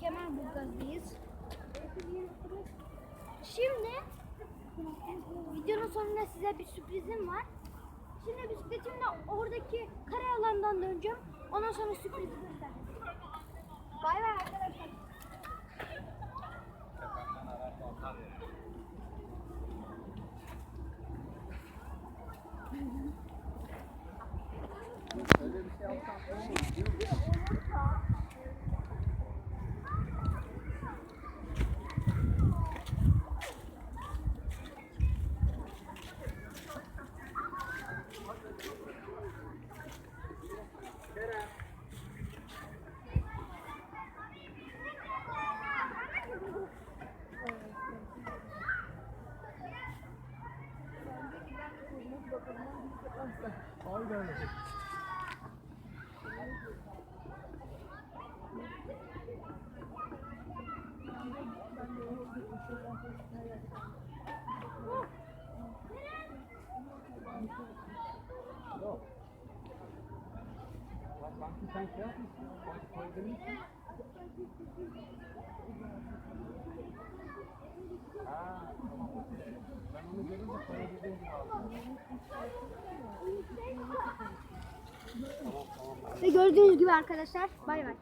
Kemerburgaz'dayız. Şimdi videonun sonunda size bir sürprizim var. Şimdi bisikletimle oradaki kare alandan döneceğim. Ondan sonra sürprizi göstereceğim. Bay bay arkadaşlar. Öyle bir şey yapsam aynen. Yok. Bak sanki sen şey yapmışsın. Koydun musun? Ha, tamam. Ben onu görünce koyabildiğim gibi aldım. Ve gördüğünüz gibi arkadaşlar bay bay.